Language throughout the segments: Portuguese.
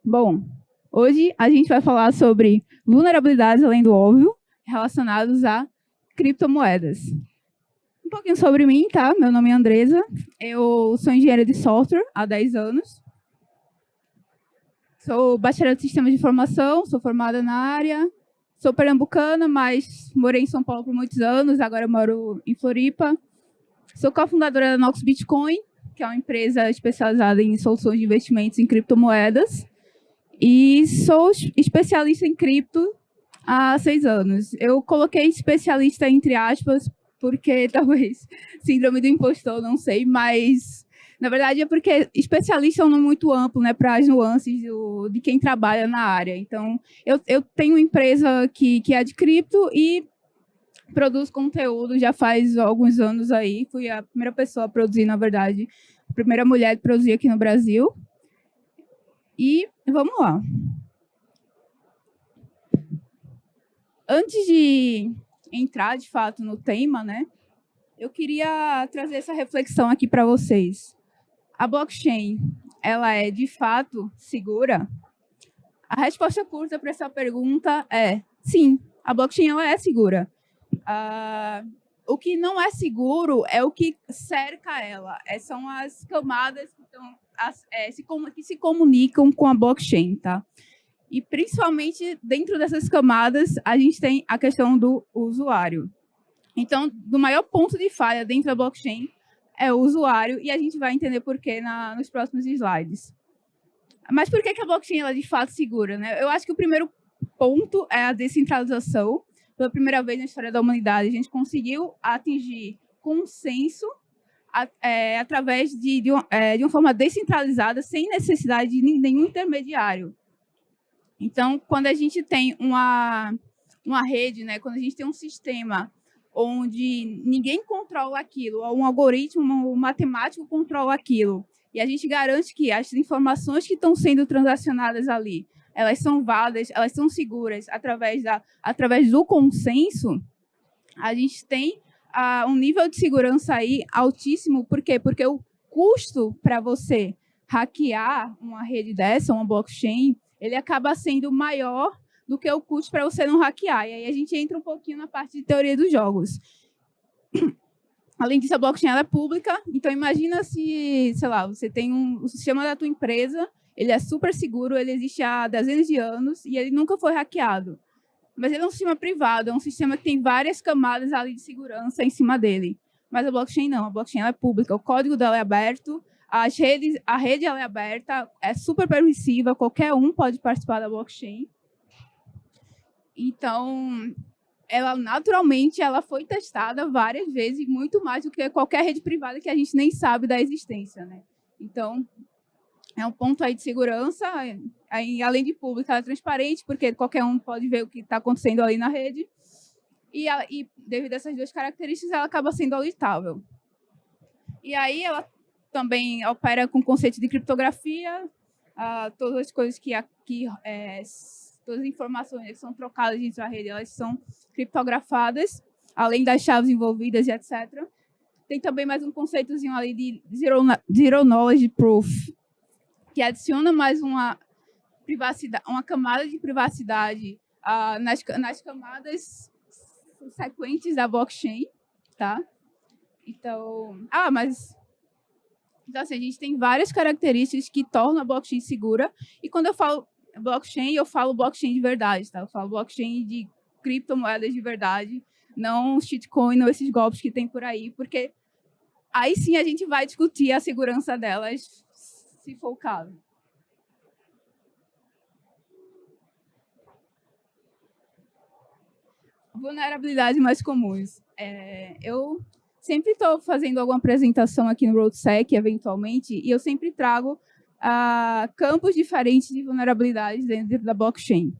Bom, hoje a gente vai falar sobre vulnerabilidades além do óbvio relacionados a criptomoedas. Um pouquinho sobre mim, tá? Meu nome é Andresa, eu sou engenheira de software há 10 anos. Sou bacharel de sistemas de informação, sou formada na área. Sou pernambucana, mas morei em São Paulo por muitos anos, agora eu moro em Floripa. Sou cofundadora da Nox Bitcoin, que é uma empresa especializada em soluções de investimentos em criptomoedas. E sou especialista em cripto há 6 anos. Eu coloquei especialista entre aspas, porque talvez síndrome do impostor, não sei, mas na verdade é porque especialista é um nome muito amplo, né, para as nuances de quem trabalha na área. Então, eu tenho uma empresa que é de cripto e produzo conteúdo já faz alguns anos aí. Fui a primeira pessoa a produzir, na verdade, a primeira mulher a produzir aqui no Brasil. E vamos lá. Antes de entrar, de fato, no tema, né, eu queria trazer essa reflexão aqui para vocês. A blockchain, ela é, de fato, segura? A resposta curta para essa pergunta é sim, a blockchain ela é segura. O que não é seguro é o que cerca ela. São as camadas que se comunicam com a blockchain, tá? E, principalmente, dentro dessas camadas, a gente tem a questão do usuário. Então, do maior ponto de falha dentro da blockchain é o usuário, e a gente vai entender por quê nos próximos slides. Mas por que a blockchain ela é de fato segura, né? Eu acho que o primeiro ponto é a descentralização. Pela primeira vez na história da humanidade, a gente conseguiu atingir consenso através de uma forma descentralizada, sem necessidade de nenhum intermediário. Então, quando a gente tem uma rede, né, quando a gente tem um sistema onde ninguém controla aquilo, ou um algoritmo um matemático controla aquilo, e a gente garante que as informações que estão sendo transacionadas ali, elas são válidas, elas são seguras através do consenso, a gente tem um nível de segurança aí altíssimo. Por quê? Porque o custo para você hackear uma rede dessa, uma blockchain, ele acaba sendo maior do que o custo para você não hackear. E aí a gente entra um pouquinho na parte de teoria dos jogos. Além disso, a blockchain ela é pública, então imagina se, sei lá, você tem o sistema da tua empresa, ele é super seguro, ele existe há dezenas de anos e ele nunca foi hackeado. Mas ele é um sistema privado, é um sistema que tem várias camadas ali de segurança em cima dele. Mas a blockchain não, a blockchain ela é pública, o código dela é aberto, a rede ela é aberta, é super permissiva, qualquer um pode participar da blockchain. Então, ela naturalmente ela foi testada várias vezes, muito mais do que qualquer rede privada que a gente nem sabe da existência, né? Então, é um ponto aí de segurança. Aí, além de pública, ela é transparente, porque qualquer um pode ver o que está acontecendo ali na rede. E devido a essas duas características, ela acaba sendo auditável. E aí ela também opera com o conceito de criptografia, todas as coisas todas as informações que são trocadas dentro da rede, elas são criptografadas, além das chaves envolvidas e etc. Tem também mais um conceitozinho ali de Zero Knowledge Proof, que adiciona mais uma camada de privacidade nas camadas subsequentes da blockchain, tá? Então, então, assim, a gente tem várias características que tornam a blockchain segura. E quando eu falo blockchain, eu falo blockchain de verdade, tá? Eu falo blockchain de criptomoedas de verdade, não shitcoin, não esses golpes que tem por aí, porque aí sim a gente vai discutir a segurança delas, se for o caso. Vulnerabilidades mais comuns. Eu sempre estou fazendo alguma apresentação aqui no RoadSec, eventualmente, e eu sempre trago campos diferentes de vulnerabilidades dentro da blockchain.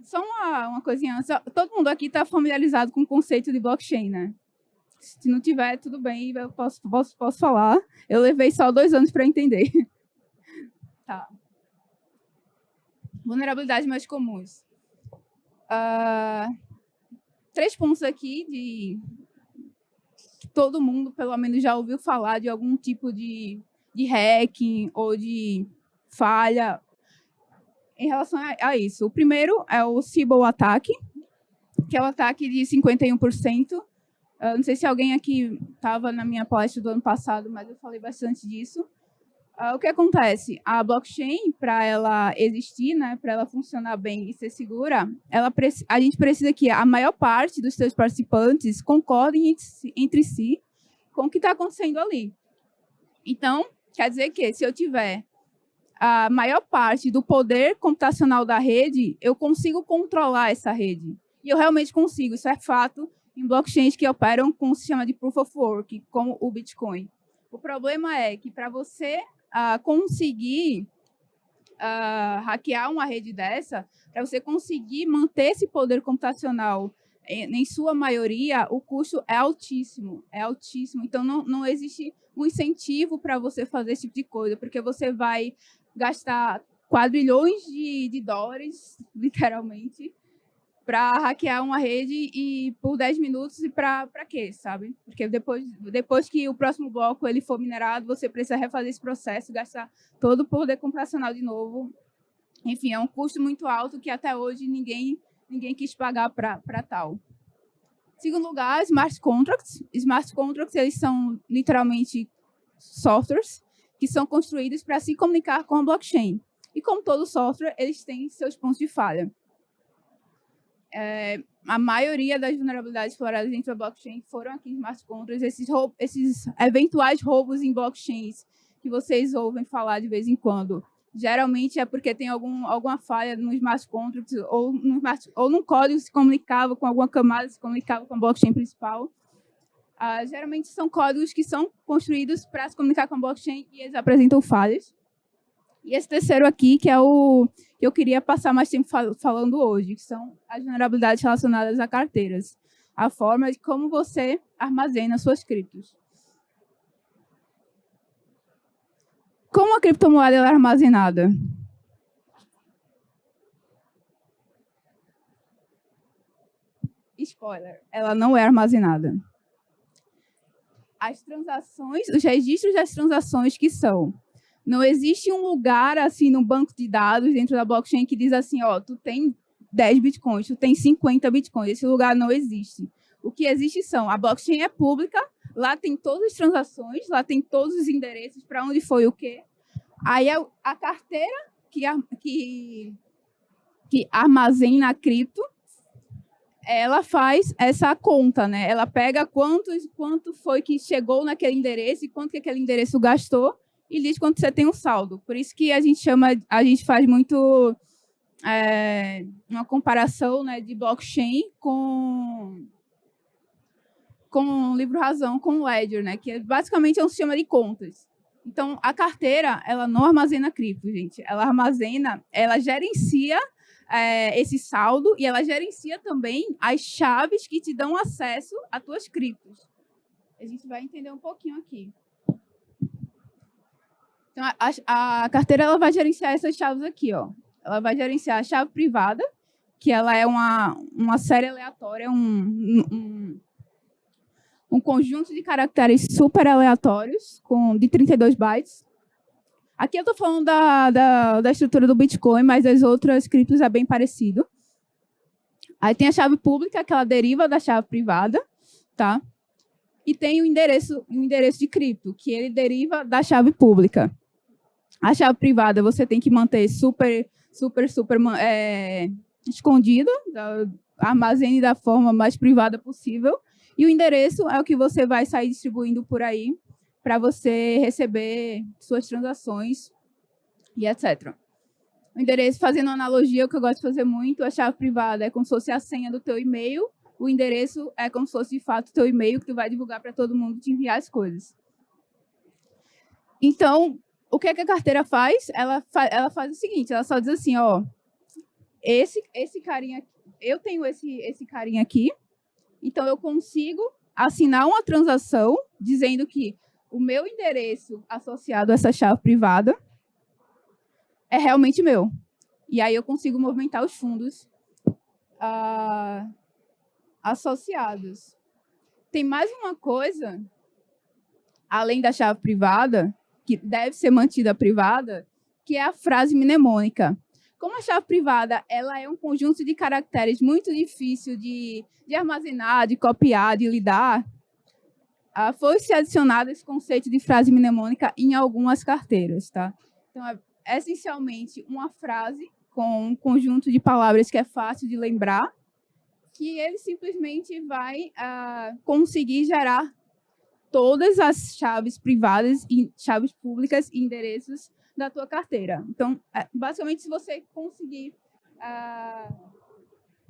Só uma coisinha antes. Todo mundo aqui está familiarizado com o conceito de blockchain, né? Se não tiver, tudo bem, eu posso falar. Eu levei só 2 anos para entender. Tá. Vulnerabilidades mais comuns. 3 pontos aqui que todo mundo, pelo menos, já ouviu falar de algum tipo de hacking ou de falha em relação a isso. O primeiro é o Sybil Attack, que é o ataque de 51%. Não sei se alguém aqui estava na minha palestra do ano passado, mas eu falei bastante disso. O que acontece? A blockchain, para ela existir, né, para ela funcionar bem e ser segura, a gente precisa que a maior parte dos seus participantes concordem entre si com o que está acontecendo ali. Então, quer dizer que se eu tiver a maior parte do poder computacional da rede, eu consigo controlar essa rede. E eu realmente consigo, isso é fato em blockchains que operam com o sistema de Proof of Work, como o Bitcoin. O problema é que para você conseguir hackear uma rede dessa, para você conseguir manter esse poder computacional em sua maioria, o custo é altíssimo, é altíssimo. Então, não existe um incentivo para você fazer esse tipo de coisa, porque você vai gastar quadrilhões de dólares, literalmente, para hackear uma rede e por 10 minutos e para quê, sabe? Porque depois que o próximo bloco ele for minerado, você precisa refazer esse processo, gastar todo o poder computacional de novo. Enfim, é um custo muito alto que até hoje ninguém quis pagar para tal. Segundo lugar, smart contracts. Smart contracts, eles são literalmente softwares que são construídos para se comunicar com a blockchain. E como todo software, eles têm seus pontos de falha. A maioria das vulnerabilidades exploradas dentro da blockchain foram aqui em smart contracts. Esses eventuais roubos em blockchains que vocês ouvem falar de vez em quando, geralmente é porque tem alguma falha no smart contract ou num código se comunicava com alguma camada, se comunicava com a blockchain principal. Geralmente são códigos que são construídos para se comunicar com a blockchain e eles apresentam falhas. E esse terceiro aqui, que é o que eu queria passar mais tempo falando hoje, que são as vulnerabilidades relacionadas a carteiras. A forma de como você armazena suas criptos. Como a criptomoeda é armazenada? Spoiler, ela não é armazenada. As transações, os registros das transações que são. Não existe um lugar assim no banco de dados dentro da blockchain que diz assim, ó, tu tem 10 bitcoins, tu tem 50 bitcoins. Esse lugar não existe. O que existe são, a blockchain é pública, lá tem todas as transações, lá tem todos os endereços para onde foi o quê. Aí a carteira que armazena a cripto, ela faz essa conta, né? Ela pega quanto foi que chegou naquele endereço e quanto que aquele endereço gastou e diz quanto você tem um saldo. Por isso que a gente faz muito uma comparação, né, de blockchain com o livro-razão, com o Ledger, né, que basicamente é um sistema de contas. Então, a carteira, ela não armazena cripto, gente. Ela gerencia esse saldo e ela gerencia também as chaves que te dão acesso às tuas criptos. A gente vai entender um pouquinho aqui. Então, a carteira ela vai gerenciar essas chaves aqui, ó. Ela vai gerenciar a chave privada, que ela é uma série aleatória, um conjunto de caracteres super aleatórios, de 32 bytes. Aqui eu estou falando da estrutura do Bitcoin, mas as outras criptos é bem parecido. Aí tem a chave pública, que ela deriva da chave privada, tá? E tem o endereço de cripto, que ele deriva da chave pública. A chave privada você tem que manter super escondida, armazene da forma mais privada possível. E o endereço é o que você vai sair distribuindo por aí para você receber suas transações e etc. O endereço, fazendo uma analogia, o que eu gosto de fazer muito, a chave privada é como se fosse a senha do teu e-mail, o endereço é como se fosse, de fato, o teu e-mail que tu vai divulgar para todo mundo te enviar as coisas. Então, o que é que a carteira faz? Ela faz o seguinte, ela só diz assim, ó, esse carinha, eu tenho esse carinha aqui, então eu consigo assinar uma transação dizendo que o meu endereço associado a essa chave privada é realmente meu. E aí eu consigo movimentar os fundos associados. Tem mais uma coisa, além da chave privada, que deve ser mantida privada, que é a frase mnemônica. Como a chave privada ela é um conjunto de caracteres muito difícil de armazenar, de copiar, de lidar, foi-se adicionado esse conceito de frase mnemônica em algumas carteiras. Tá? Então, é essencialmente uma frase com um conjunto de palavras que é fácil de lembrar, que ele simplesmente vai conseguir gerar todas as chaves privadas e chaves públicas e endereços da tua carteira. Então, basicamente, se você conseguir,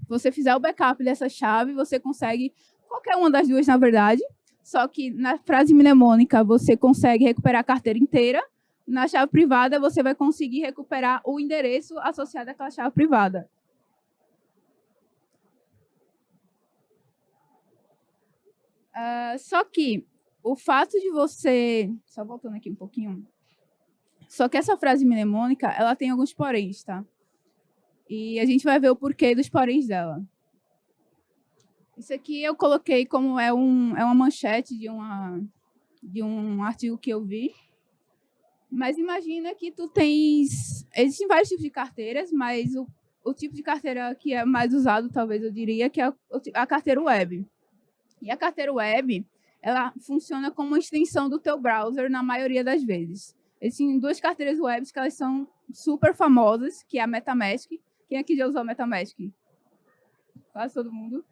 você fizer o backup dessa chave, você consegue qualquer uma das duas, na verdade, só que na frase mnemônica você consegue recuperar a carteira inteira, na chave privada você vai conseguir recuperar o endereço associado àquela chave privada. Só que o fato de você... Só voltando aqui um pouquinho. Só que essa frase mnemônica, ela tem alguns poréns, tá? E a gente vai ver o porquê dos poréns dela. Isso aqui eu coloquei como é uma manchete de um artigo que eu vi. Mas imagina que tu tens... Existem vários tipos de carteiras, mas o tipo de carteira que é mais usado, talvez eu diria, que é a carteira web. E a carteira web, ela funciona como uma extensão do teu browser na maioria das vezes. Existem duas carteiras web que elas são super famosas, que é a MetaMask. Quem aqui já usou a MetaMask? Quase todo mundo.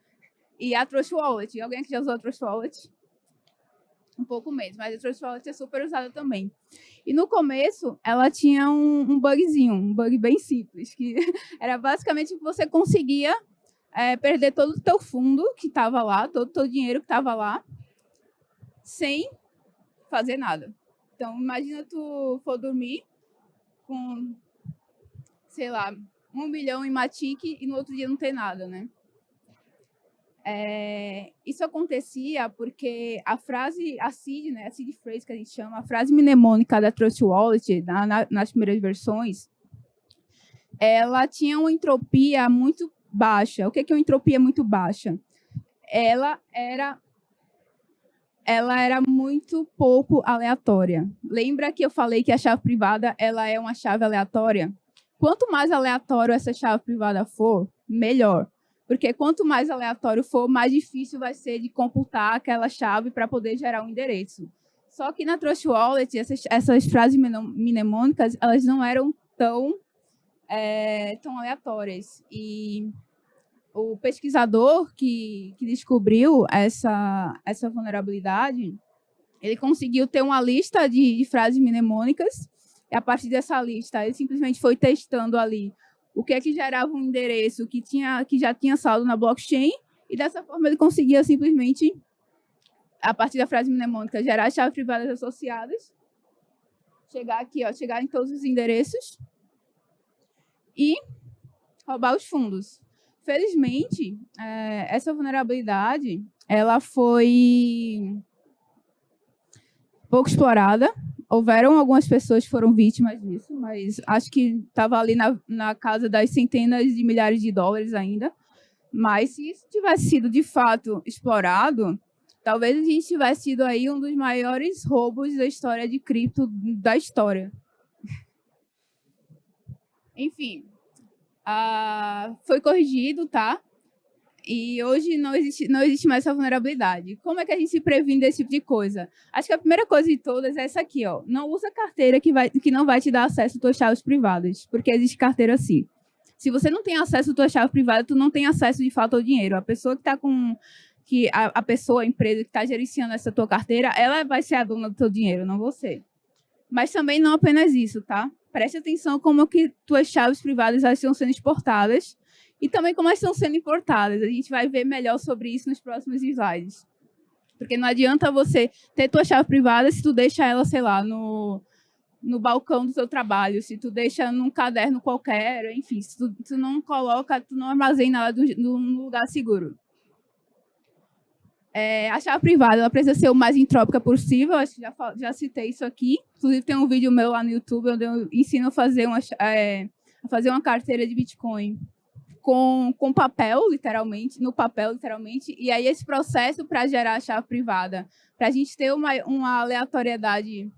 E a Trust Wallet. Alguém aqui já usou a Trust Wallet? Um pouco menos, mas a Trust Wallet é super usada também. E no começo, ela tinha um bugzinho, um bug bem simples, que era basicamente que você conseguia perder todo o teu fundo que estava lá, todo o teu dinheiro que estava lá, sem fazer nada. Então, imagina tu for dormir com, sei lá, 1 milhão em Matic e no outro dia não tem nada, né? Isso acontecia porque a frase, a seed phrase que a gente chama, a frase mnemônica da Trust Wallet, nas primeiras versões, ela tinha uma entropia muito baixa. O que é uma entropia muito baixa? Ela era muito pouco aleatória. Lembra que eu falei que a chave privada ela é uma chave aleatória? Quanto mais aleatório essa chave privada for, melhor. Porque quanto mais aleatório for, mais difícil vai ser de computar aquela chave para poder gerar um endereço. Só que na Trust Wallet, essas frases mnemônicas, elas não eram tão aleatórias. E o pesquisador que descobriu essa vulnerabilidade, ele conseguiu ter uma lista de frases mnemônicas, e a partir dessa lista, ele simplesmente foi testando ali o que é que gerava um endereço que já tinha saldo na blockchain, e dessa forma ele conseguia simplesmente, a partir da frase mnemônica, gerar chaves privadas associadas, chegar aqui, chegar em todos os endereços e roubar os fundos. Felizmente, essa vulnerabilidade ela foi pouco explorada. Houveram algumas pessoas que foram vítimas disso, mas acho que estava ali na casa das centenas de milhares de dólares ainda. Mas se isso tivesse sido, de fato, explorado, talvez a gente tivesse tido aí um dos maiores roubos da história de cripto da história. Enfim, foi corrigido, tá? E hoje não existe mais essa vulnerabilidade. Como é que a gente se previne desse tipo de coisa? Acho que a primeira coisa de todas é essa aqui, ó. Não usa carteira que não vai te dar acesso às tuas chaves privadas, porque existe carteira assim. Se você não tem acesso à tua chave privada, tu não tem acesso de fato ao dinheiro. A pessoa que está com... a empresa que está gerenciando essa tua carteira, ela vai ser a dona do teu dinheiro, não você. Mas também não apenas isso, tá? Preste atenção como que tuas chaves privadas estão sendo exportadas e também como elas estão sendo importadas. A gente vai ver melhor sobre isso nos próximos slides. Porque não adianta você ter tua chave privada se tu deixa ela, sei lá, no balcão do seu trabalho, se tu deixa num caderno qualquer, enfim, se tu não coloca, tu não armazena ela num lugar seguro. A chave privada ela precisa ser o mais entrópica possível, acho que já citei isso aqui. Inclusive, tem um vídeo meu lá no YouTube onde eu ensino a fazer uma carteira de Bitcoin com papel, literalmente, no papel, literalmente. E aí, esse processo para gerar a chave privada, para a gente ter uma aleatoriedade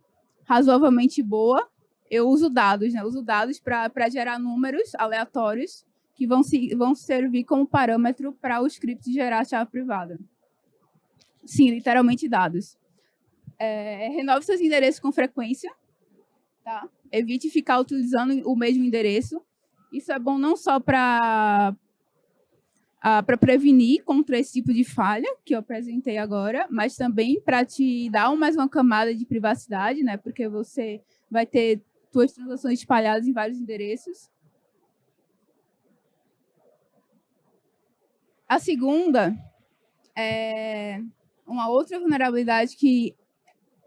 razoavelmente boa, eu uso dados, né? Uso dados para gerar números aleatórios que vão servir como parâmetro para o script gerar a chave privada. Sim, literalmente dados. Renove seus endereços com frequência. Tá? Evite ficar utilizando o mesmo endereço. Isso é bom não só para prevenir contra esse tipo de falha que eu apresentei agora, mas também para te dar mais uma camada de privacidade, né? Porque você vai ter suas transações espalhadas em vários endereços. A segunda é uma outra vulnerabilidade que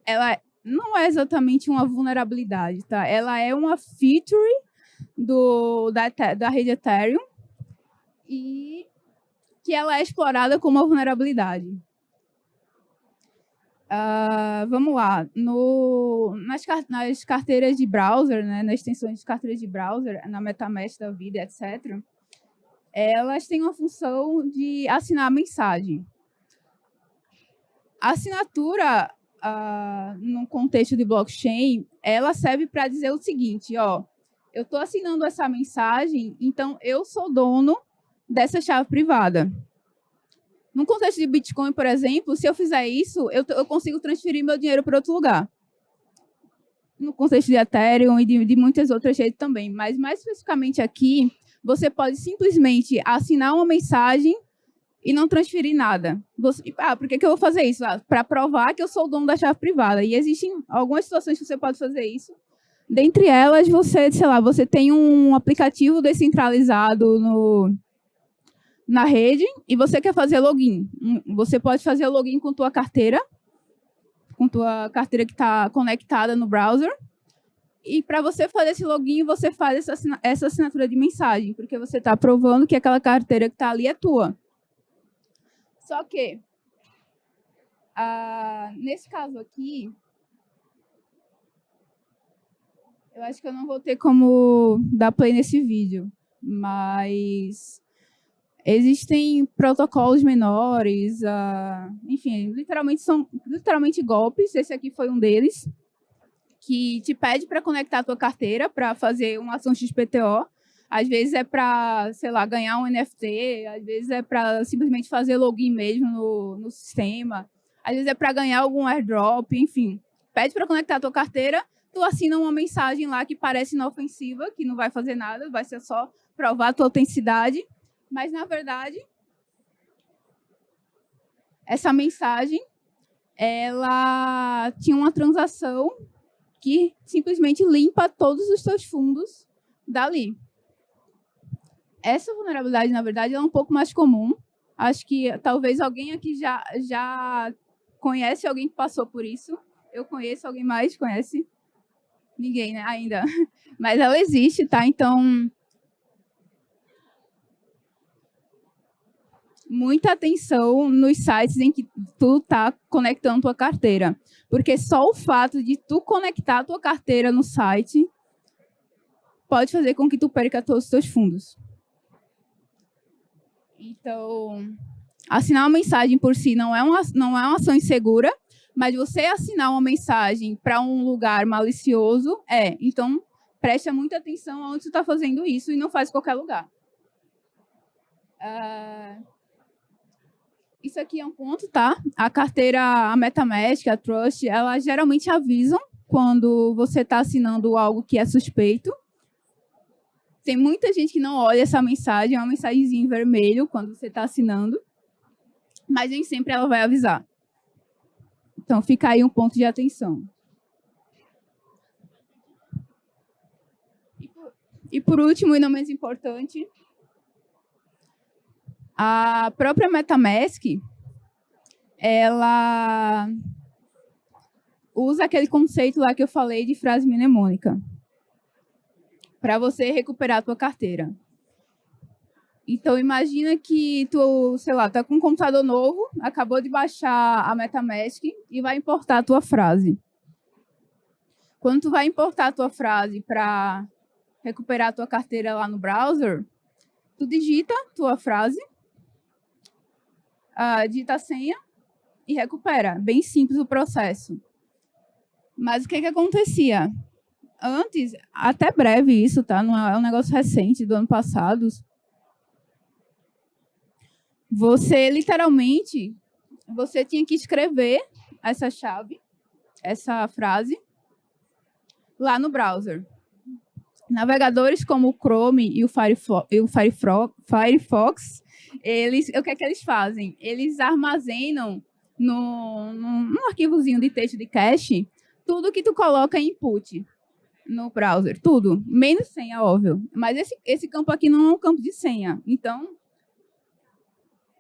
ela não é exatamente uma vulnerabilidade, tá? Ela é uma feature da rede Ethereum e que ela é explorada como uma vulnerabilidade. Vamos lá. Nas carteiras de browser, né, nas extensões de carteiras de browser, na MetaMask da vida, etc., elas têm uma função de assinar a mensagem. A assinatura, no contexto de blockchain, ela serve para dizer o seguinte, ó, eu estou assinando essa mensagem, então eu sou dono dessa chave privada. No contexto de Bitcoin, por exemplo, se eu fizer isso, eu consigo transferir meu dinheiro para outro lugar. No contexto de Ethereum e de muitas outras redes também. Mas, mais especificamente aqui, você pode simplesmente assinar uma mensagem e não transferir nada. Por que eu vou fazer isso? Para provar que eu sou o dono da chave privada. E existem algumas situações que você pode fazer isso. Dentre elas, você tem um aplicativo descentralizado na rede e você quer fazer login. Você pode fazer o login com tua carteira que está conectada no browser. E para você fazer esse login, você faz essa assinatura de mensagem, porque você está provando que aquela carteira que está ali é tua. Só que, nesse caso aqui, eu acho que eu não vou ter como dar play nesse vídeo, mas existem protocolos menores, enfim, são literalmente golpes. Esse aqui foi um deles, que te pede para conectar a tua carteira para fazer uma ação XPTO. Às vezes é para, sei lá, ganhar um NFT, às vezes é para simplesmente fazer login mesmo no sistema, às vezes é para ganhar algum airdrop, enfim. Pede para conectar a tua carteira, tu assina uma mensagem lá que parece inofensiva, que não vai fazer nada, vai ser só provar a tua autenticidade, mas, na verdade, essa mensagem, ela tinha uma transação que simplesmente limpa todos os teus fundos dali. Essa vulnerabilidade, na verdade, é um pouco mais comum. Acho que talvez alguém aqui já conhece alguém que passou por isso. Eu conheço, alguém mais conhece? Ninguém, né? Ainda. Mas ela existe, tá? Então, muita atenção nos sites em que tu tá conectando tua carteira. Porque só o fato de tu conectar tua carteira no site pode fazer com que tu perca todos os teus fundos. Então, assinar uma mensagem por si não é uma ação insegura, mas você assinar uma mensagem para um lugar malicioso Então, preste muita atenção aonde tu está fazendo isso e não faz em qualquer lugar. Isso aqui é um ponto, tá? A carteira, a MetaMask, a Trust, elas geralmente avisam quando você está assinando algo que é suspeito. Tem muita gente que não olha essa mensagem, é uma mensagenzinha em vermelho quando você está assinando, mas nem sempre ela vai avisar. Então, fica aí um ponto de atenção. E por último, e não menos importante, a própria MetaMask, ela usa aquele conceito lá que eu falei de frase mnemônica para você recuperar a tua carteira. Então, imagina que tu, sei lá, tá com um computador novo, acabou de baixar a MetaMask e vai importar a tua frase. Quando tu vai importar a tua frase para recuperar a tua carteira lá no browser, tu digita a tua frase, digita a senha e recupera. Bem simples o processo. Mas o que acontecia? antes, até breve isso, tá? Não é um negócio recente, do ano passado. Você, literalmente, você tinha que escrever essa chave, essa frase, lá no browser. Navegadores como o Chrome e o Firefox, o que é que eles fazem? Eles armazenam num arquivozinho de texto de cache tudo que tu coloca em input no browser, tudo, menos senha, óbvio. Mas esse campo aqui não é um campo de senha. Então,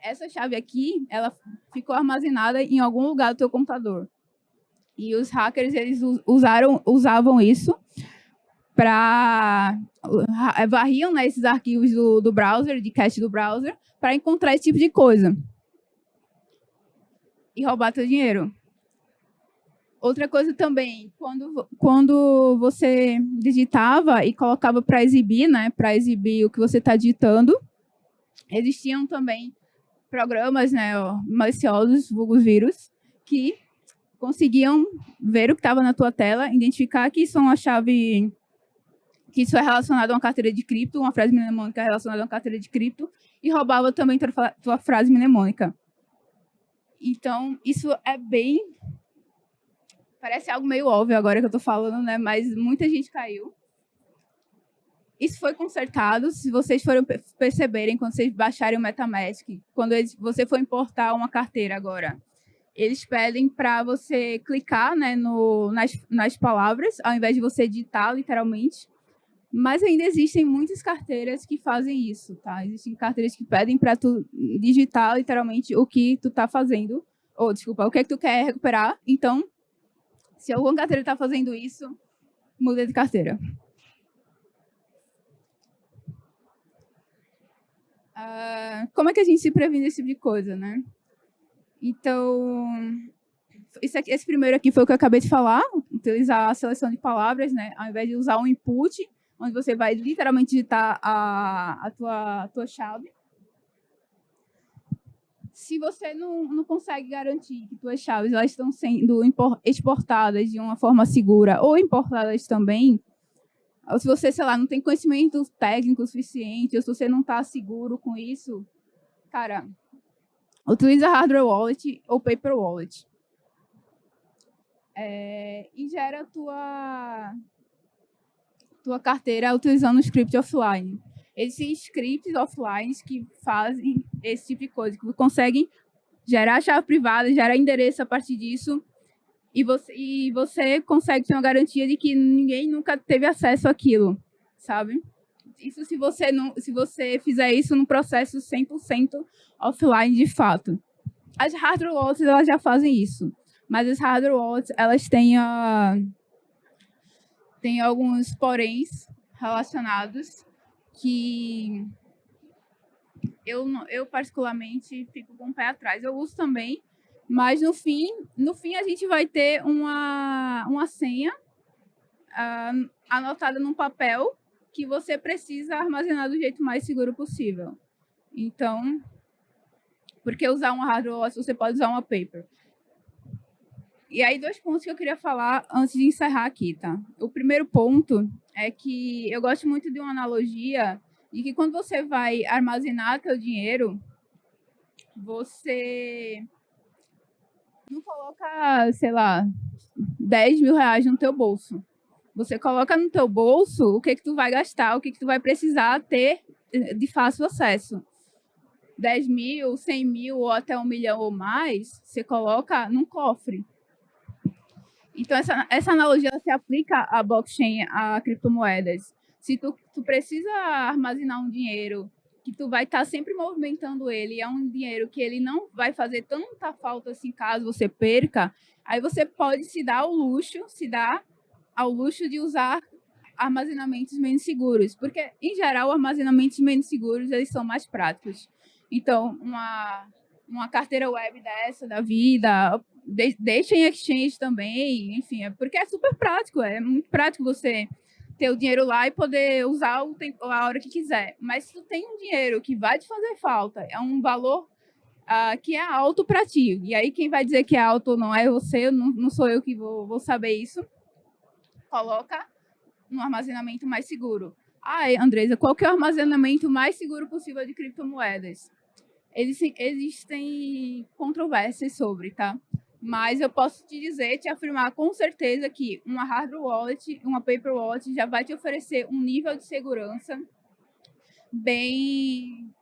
essa chave aqui, ela ficou armazenada em algum lugar do teu computador. E os hackers, eles usavam isso para varriam, né, esses arquivos do browser, de cache do browser, para encontrar esse tipo de coisa e roubar teu dinheiro. Outra coisa também, quando você digitava e colocava para exibir, né, para exibir o que você está digitando, existiam também programas, né, maliciosos, vulgos vírus, que conseguiam ver o que estava na tua tela, identificar que isso é uma chave, que isso é relacionado a uma carteira de cripto, uma frase mnemônica relacionada a uma carteira de cripto, e roubava também tua frase mnemônica. Então, isso é bem... Parece algo meio óbvio agora que eu estou falando, né? Mas muita gente caiu. Isso foi consertado. Se vocês forem perceberem, quando vocês baixarem o MetaMask, quando você for importar uma carteira agora, eles pedem para você clicar, né, nas palavras, ao invés de você digitar, literalmente. Mas ainda existem muitas carteiras que fazem isso, tá? Existem carteiras que pedem para tu digitar, literalmente, o que tu tá fazendo. Ou, desculpa, o que é que tu quer recuperar. Então, se alguma carteira está fazendo isso, muda de carteira. Como é que a gente se previne desse tipo de coisa, né? Então, esse primeiro aqui foi o que eu acabei de falar, utilizar a seleção de palavras, né? Ao invés de usar um input, onde você vai literalmente digitar a tua chave. Se você não consegue garantir que tuas chaves elas estão sendo exportadas de uma forma segura ou importadas também, ou se você, sei lá, não tem conhecimento técnico suficiente, ou se você não está seguro com isso, cara, utiliza hardware wallet ou paper wallet. E gera tua carteira utilizando o script offline. Existem scripts offline que fazem esse tipo de coisa, que conseguem gerar chave privada, gerar endereço a partir disso, e você consegue ter uma garantia de que ninguém nunca teve acesso àquilo, sabe? Isso se você fizer isso num processo 100% offline de fato. As hardware wallets, elas já fazem isso, mas as hardware wallets, elas têm alguns poréns relacionados que eu particularmente fico com o pé atrás. Eu uso também, mas no fim a gente vai ter uma senha anotada num papel que você precisa armazenar do jeito mais seguro possível. Então, porque usar uma hardware wallet, você pode usar uma paper. E aí, 2 pontos que eu queria falar antes de encerrar aqui, tá? O primeiro ponto é que eu gosto muito de uma analogia de que quando você vai armazenar teu dinheiro, você não coloca, sei lá, 10 mil reais no teu bolso. Você coloca no teu bolso o que tu vai gastar, o que tu vai precisar ter de fácil acesso. 10 mil, 100 mil ou até 1 milhão ou mais, você coloca num cofre. Então, essa analogia se aplica à blockchain, a criptomoedas. Se tu precisa armazenar um dinheiro que tu vai estar sempre movimentando ele, é um dinheiro que ele não vai fazer tanta falta assim caso você perca, aí você pode se dar ao luxo de usar armazenamentos menos seguros, porque, em geral, armazenamentos menos seguros, eles são mais práticos. Então, uma carteira web dessa da vida, deixa em exchange também, enfim, porque é super prático, é muito prático você ter o dinheiro lá e poder usar a hora que quiser. Mas se tu tem um dinheiro que vai te fazer falta, é um valor que é alto para ti, e aí quem vai dizer que é alto ou não é você, não sou eu que vou saber isso, coloca um armazenamento mais seguro. Andresa, qual que é o armazenamento mais seguro possível de criptomoedas? Existem controvérsias sobre, tá? Mas eu posso te afirmar com certeza que uma hardware wallet, uma paper wallet já vai te oferecer um nível de segurança bem,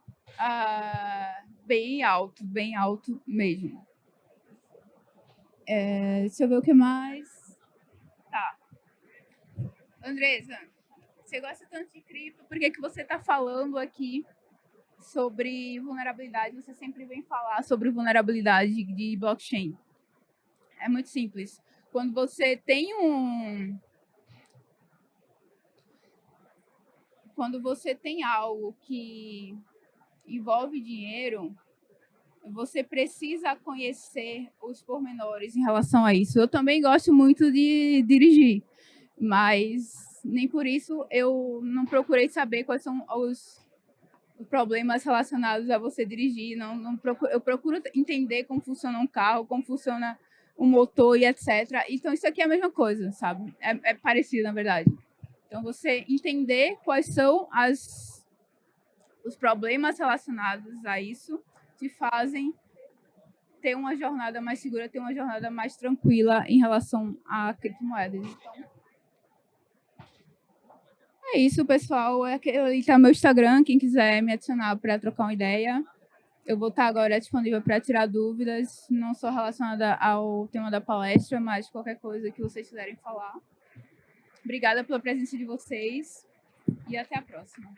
bem alto mesmo. Deixa eu ver o que mais. Tá. Andresa, você gosta tanto de cripto, por que você está falando aqui sobre vulnerabilidade? Você sempre vem falar sobre vulnerabilidade de blockchain. É muito simples. Quando você tem algo que envolve dinheiro, você precisa conhecer os pormenores em relação a isso. Eu também gosto muito de dirigir, mas nem por isso eu não procurei saber quais são os problemas relacionados a você dirigir. Eu procuro entender como funciona um carro, como funciona o motor e etc. Então, isso aqui é a mesma coisa, sabe? É parecido, na verdade. Então, você entender quais são os problemas relacionados a isso te fazem ter uma jornada mais segura, ter uma jornada mais tranquila em relação a criptomoedas. Então, é isso, pessoal. Aqui está meu Instagram, quem quiser me adicionar para trocar uma ideia. Eu vou estar agora disponível para tirar dúvidas, não só relacionada ao tema da palestra, mas qualquer coisa que vocês quiserem falar. Obrigada pela presença de vocês e até a próxima.